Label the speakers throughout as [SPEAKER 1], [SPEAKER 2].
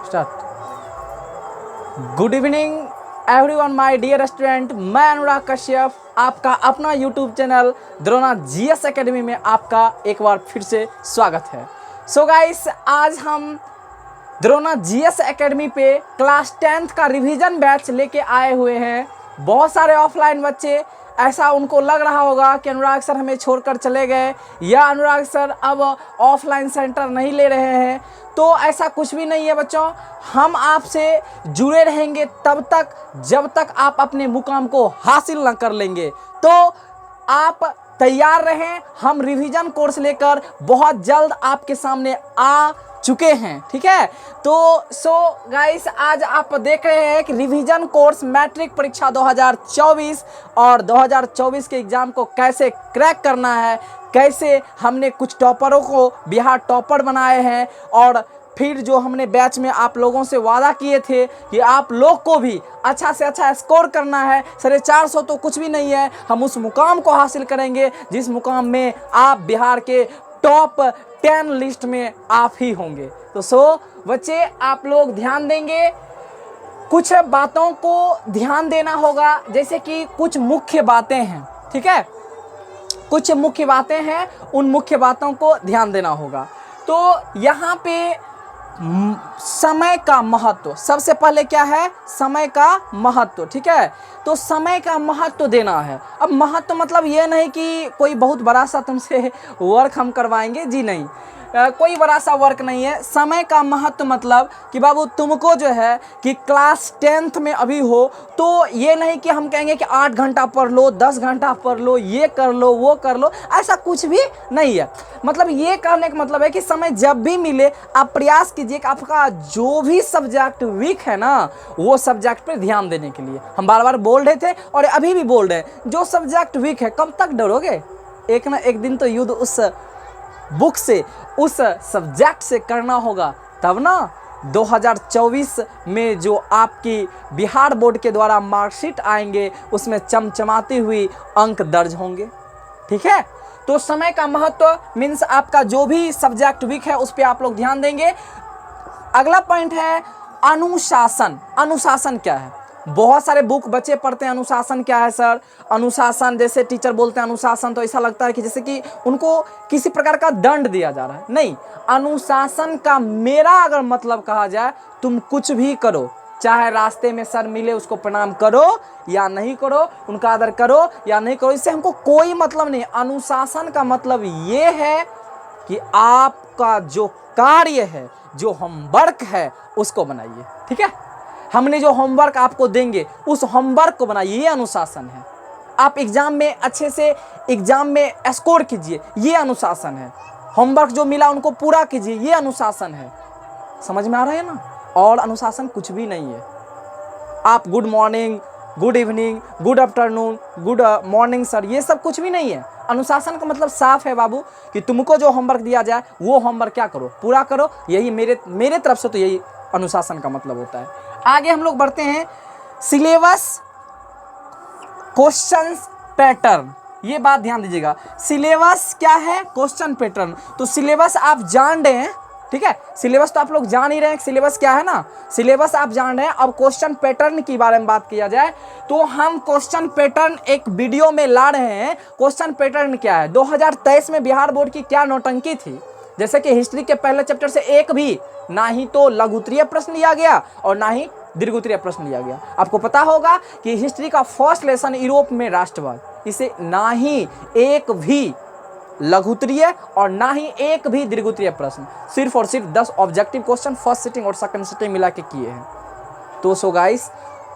[SPEAKER 1] Start. Good evening everyone my dear student, मैं अनुराग कश्यप, आपका अपना YouTube channel Drona GS academy में आपका एक बार फिर से स्वागत है। सो गाइस, आज हम द्रोणा जीएस एकेडमी पे क्लास 10th का रिवीजन बैच लेके आए हुए हैं। बहुत सारे ऑफलाइन बच्चे, ऐसा उनको लग रहा होगा कि अनुराग सर हमें छोड़कर चले गए या अनुराग सर अब ऑफलाइन सेंटर नहीं ले रहे हैं। तो ऐसा कुछ भी नहीं है बच्चों, हम आपसे जुड़े रहेंगे तब तक जब तक आप अपने मुकाम को हासिल न कर लेंगे। तो आप तैयार रहें, हम रिवीजन कोर्स लेकर बहुत जल्द आपके सामने आ चुके हैं, ठीक है। तो सो गाइस, आज आप देख रहे हैं कि रिवीजन कोर्स मैट्रिक परीक्षा 2024 और 2024 के एग्जाम को कैसे क्रैक करना है, कैसे हमने कुछ टॉपरों को बिहार टॉपर बनाए हैं, और फिर जो हमने बैच में आप लोगों से वादा किए थे कि आप लोग को भी अच्छा से अच्छा स्कोर करना है। 450 तो कुछ भी नहीं है, हम उस मुकाम को हासिल करेंगे जिस मुकाम में आप बिहार के टॉप 10 लिस्ट में आप ही होंगे। तो सो बच्चे, आप लोग ध्यान देंगे, कुछ बातों को ध्यान देना होगा, जैसे कि कुछ मुख्य बातें हैं, ठीक है। कुछ मुख्य बातें हैं, उन मुख्य बातों को ध्यान देना होगा। तो यहाँ पे समय का महत्व, सबसे पहले क्या है, समय का महत्व, ठीक है। तो समय का महत्व देना है। अब महत्व मतलब ये नहीं कि कोई बहुत बड़ा सा तुमसे वर्क हम करवाएंगे, जी नहीं, कोई बड़ा सा वर्क नहीं है। समय का महत्व मतलब कि बाबू तुमको जो है कि क्लास 10th में अभी हो, तो ये नहीं कि हम कहेंगे कि 8 घंटा पढ़ लो, 10 घंटा पढ़ लो, ये कर लो, वो कर लो, ऐसा कुछ भी नहीं है। मतलब ये कहने का मतलब है कि समय जब भी मिले आप प्रयास कीजिए कि आपका जो भी सब्जेक्ट वीक है ना, वो सब्जेक्ट पर ध्यान देने के लिए हम बार बार बोल रहे थे और अभी भी बोल रहे हैं। जो सब्जेक्ट वीक है, कब तक डरोगे? एक ना एक दिन तो युद्ध उस बुक से, उस सब्जेक्ट से करना होगा, तब ना 2024 में जो आपकी बिहार बोर्ड के द्वारा मार्कशीट आएंगे उसमें चमचमाती हुई अंक दर्ज होंगे, ठीक है। तो समय का महत्व मीन्स आपका जो भी सब्जेक्ट वीक है उस पर आप लोग ध्यान देंगे। अगला पॉइंट है अनुशासन। अनुशासन क्या है? बहुत सारे बुक बच्चे पढ़ते हैं, अनुशासन क्या है सर? अनुशासन, जैसे टीचर बोलते हैं अनुशासन, तो ऐसा लगता है कि जैसे कि उनको किसी प्रकार का दंड दिया जा रहा है। नहीं, अनुशासन का मेरा अगर मतलब कहा जाए, तुम कुछ भी करो, चाहे रास्ते में सर मिले उसको प्रणाम करो या नहीं करो, उनका आदर करो या नहीं करो, इससे हमको कोई मतलब नहीं। अनुशासन का मतलब ये है कि आपका जो कार्य है, जो होमवर्क है, उसको बनाइए, ठीक है। हमने जो होमवर्क आपको देंगे उस होमवर्क को बनाइए, ये अनुशासन है। आप एग्जाम में अच्छे से एग्जाम में स्कोर कीजिए, ये अनुशासन है। होमवर्क जो मिला उनको पूरा कीजिए, ये अनुशासन है। समझ में आ रहा है ना? और अनुशासन कुछ भी नहीं है। आप good morning, good evening, good afternoon, good morning sir, ये सब कुछ भी नहीं है। अनुशासन का मतलब साफ है बाबू कि तुमको जो होमवर्क दिया जाए वो होमवर्क क्या करो, पूरा करो। यही मेरे तरफ से तो यही अनुशासन का मतलब होता है। आगे हम लोग बढ़ते हैं, सिलेबस, क्वेश्चंस पैटर्न, ये बात ध्यान दीजिएगा। सिलेबस क्या है, क्वेश्चन पैटर्न। तो सिलेबस आप जान रहे हैं, ठीक है। सिलेबस तो आप लोग जान ही रहे हैं, सिलेबस क्या है ना, सिलेबस आप जान रहे हैं। अब क्वेश्चन पैटर्न के बारे में बात किया जाए तो हम क्वेश्चन पैटर्न एक वीडियो में ला रहे हैं। क्वेश्चन पैटर्न क्या है? 2023 में बिहार बोर्ड की क्या नौटंकी थी, जैसे कि हिस्ट्री के पहले चैप्टर से एक भी ना ही तो लघु उत्तरीय प्रश्न लिया गया और ना ही दीर्घ उत्तरीय प्रश्न लिया गया। आपको पता होगा कि हिस्ट्री का फर्स्ट लेसन यूरोप में राष्ट्रवाद, इसे ना ही एक भी लघु उत्तरीय और ना ही एक भी दीर्घ उत्तरीय प्रश्न, सिर्फ और सिर्फ 10 ऑब्जेक्टिव क्वेश्चन फर्स्ट सिटिंग और सेकंड सिटिंग मिला के किए हैं। तो सो गाइस,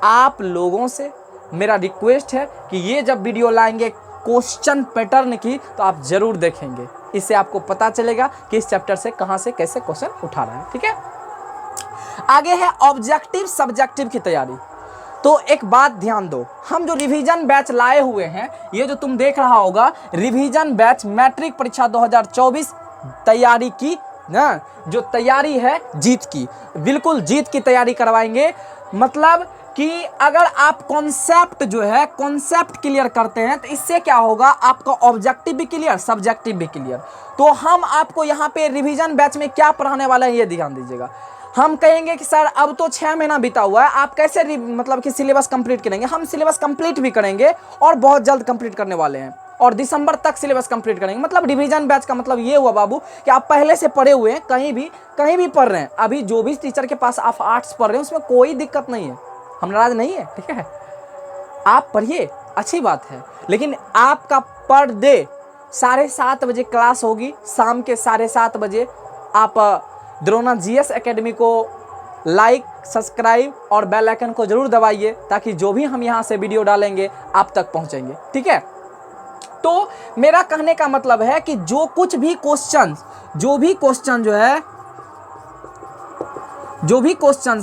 [SPEAKER 1] आप लोगों से मेरा रिक्वेस्ट है कि ये जब वीडियो लाएंगे क्वेश्चन पैटर्न की, तो आप जरूर देखेंगे। इससे आपको पता चलेगा कि इस चैप्टर से कहां से कैसे क्वेश्चन उठा रहा है, ठीक है। आगे है ऑब्जेक्टिव सब्जेक्टिव की तैयारी। तो एक बात ध्यान दो, हम जो रिवीजन बैच लाए हुए हैं, ये जो तुम देख रहा होगा रिवीजन बैच मैट्रिक परीक्षा 2024 तैयारी की ना, जो तैयारी है जीत की, बिल्कुल जीत की तैयारी करवाएंगे। मतलब कि अगर आप कॉन्सेप्ट जो है कॉन्सेप्ट क्लियर करते हैं तो इससे क्या होगा, आपका ऑब्जेक्टिव भी क्लियर, सब्जेक्टिव भी क्लियर। तो हम आपको यहाँ पे रिवीजन बैच में क्या पढ़ाने वाले हैं ये ध्यान दीजिएगा। हम कहेंगे कि सर अब तो 6 महीना बीता हुआ है, आप कैसे मतलब कि सिलेबस कंप्लीट करेंगे? हम सिलेबस कंप्लीट भी करेंगे और बहुत जल्द कंप्लीट करने वाले हैं, और दिसंबर तक सिलेबस कंप्लीट करेंगे। मतलब रिवीजन बैच का मतलब ये हुआ बाबू कि आप पहले से पढ़े हुए हैं, कहीं भी पढ़ रहे हैं। अभी जो भी टीचर के पास आप आर्ट्स पढ़ रहे हैं उसमें कोई दिक्कत नहीं है, हम नाराज नहीं है, ठीक है, आप पढ़िए, अच्छी बात है। लेकिन आपका पर डे 7:30 बजे क्लास होगी, शाम के 7:30 बजे। आप द्रोणा जीएस एकेडमी को लाइक, सब्सक्राइब और बेल आइकन को जरूर दबाइए, ताकि जो भी हम यहाँ से वीडियो डालेंगे आप तक पहुँचेंगे, ठीक है। तो मेरा कहने का मतलब है कि जो भी क्वेश्चन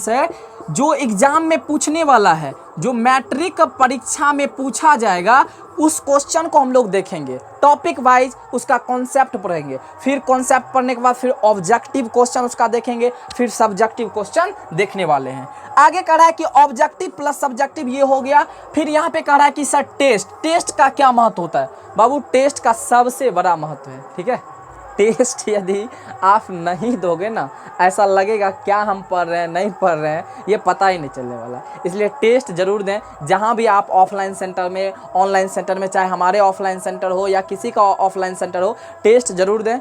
[SPEAKER 1] है जो एग्जाम में पूछने वाला है, जो मैट्रिक परीक्षा में पूछा जाएगा, उस क्वेश्चन को हम लोग देखेंगे टॉपिक वाइज, उसका कॉन्सेप्ट पढ़ेंगे, फिर कॉन्सेप्ट पढ़ने के बाद फिर ऑब्जेक्टिव क्वेश्चन उसका देखेंगे, फिर सब्जेक्टिव क्वेश्चन देखने वाले हैं। आगे कह रहा है कि ऑब्जेक्टिव प्लस सब्जेक्टिव ये हो गया। फिर यहाँ पे कह रहा है कि सर टेस्ट का क्या महत्व होता है? बाबू टेस्ट का सबसे बड़ा महत्व है, ठीक है। टेस्ट यदि आप नहीं दोगे ना, ऐसा लगेगा क्या हम पढ़ रहे हैं नहीं पढ़ रहे हैं, ये पता ही नहीं चलने वाला। इसलिए टेस्ट जरूर दें, जहाँ भी आप ऑफलाइन सेंटर में, ऑनलाइन सेंटर में, चाहे हमारे ऑफलाइन सेंटर हो या किसी का ऑफलाइन सेंटर हो, टेस्ट जरूर दें।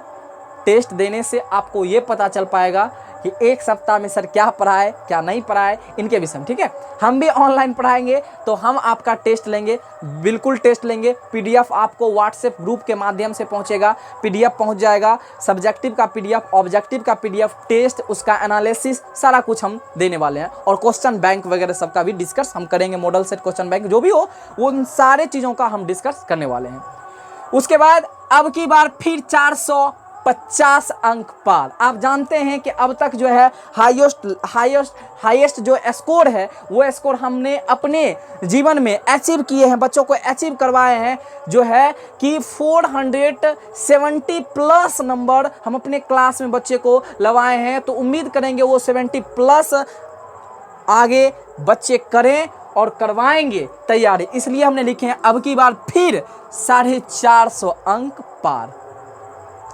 [SPEAKER 1] टेस्ट देने से आपको ये पता चल पाएगा कि एक सप्ताह में सर क्या पढ़ाए क्या नहीं पढ़ाए, इनके विषय में, ठीक है। हम भी ऑनलाइन पढ़ाएंगे तो हम आपका टेस्ट लेंगे, बिल्कुल टेस्ट लेंगे। पीडीएफ आपको व्हाट्सएप ग्रुप के माध्यम से पहुंचेगा, पीडीएफ पहुंच जाएगा, सब्जेक्टिव का पीडीएफ, ऑब्जेक्टिव का पीडीएफ, टेस्ट, उसका एनालिसिस, सारा कुछ हम देने वाले हैं। और क्वेश्चन बैंक वगैरह सबका भी डिस्कस हम करेंगे, मॉडल सेट क्वेश्चन बैंक जो भी हो, उन सारे चीज़ों का हम डिस्कस करने वाले हैं। उसके बाद अब की बार फिर 450 अंक पार। आप जानते हैं कि अब तक जो है हाईएस्ट जो स्कोर है, वो स्कोर हमने अपने जीवन में अचीव किए हैं, बच्चों को अचीव करवाए हैं, जो है कि 470 प्लस नंबर हम अपने क्लास में बच्चे को लवाए हैं। तो उम्मीद करेंगे वो 70 प्लस आगे बच्चे करें और करवाएंगे तैयारी। इसलिए हमने लिखे हैं अब की बार फिर 450 अंक पार।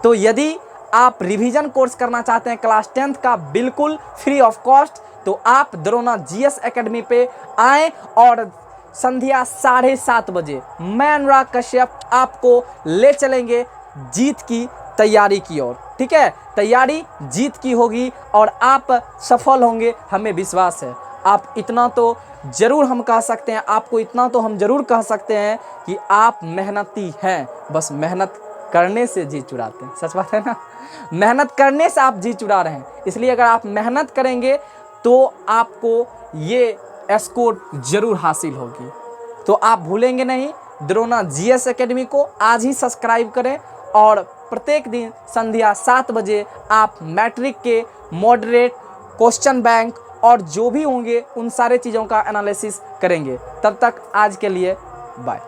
[SPEAKER 1] तो यदि आप रिवीजन कोर्स करना चाहते हैं क्लास 10th का बिल्कुल फ्री ऑफ कॉस्ट, तो आप द्रोणा जीएस एकेडमी पे आएँ और संध्या 7:30 बजे मैं अनुराग कश्यप आपको ले चलेंगे जीत की तैयारी की ओर, ठीक है। तैयारी जीत की होगी और आप सफल होंगे, हमें विश्वास है। आप इतना तो जरूर हम कह सकते हैं, आपको इतना तो हम जरूर कह सकते हैं कि आप मेहनती हैं, बस मेहनत करने से जी चुराते हैं। सच बात है ना, मेहनत करने से आप जी चुरा रहे हैं। इसलिए अगर आप मेहनत करेंगे तो आपको ये स्कोर जरूर हासिल होगी। तो आप भूलेंगे नहीं, द्रोणा जीएस एकेडमी को आज ही सब्सक्राइब करें और प्रत्येक दिन संध्या 7 बजे आप मैट्रिक के मॉडरेट, क्वेश्चन बैंक और जो भी होंगे उन सारे चीज़ों का एनालिसिस करेंगे। तब तक आज के लिए बाय।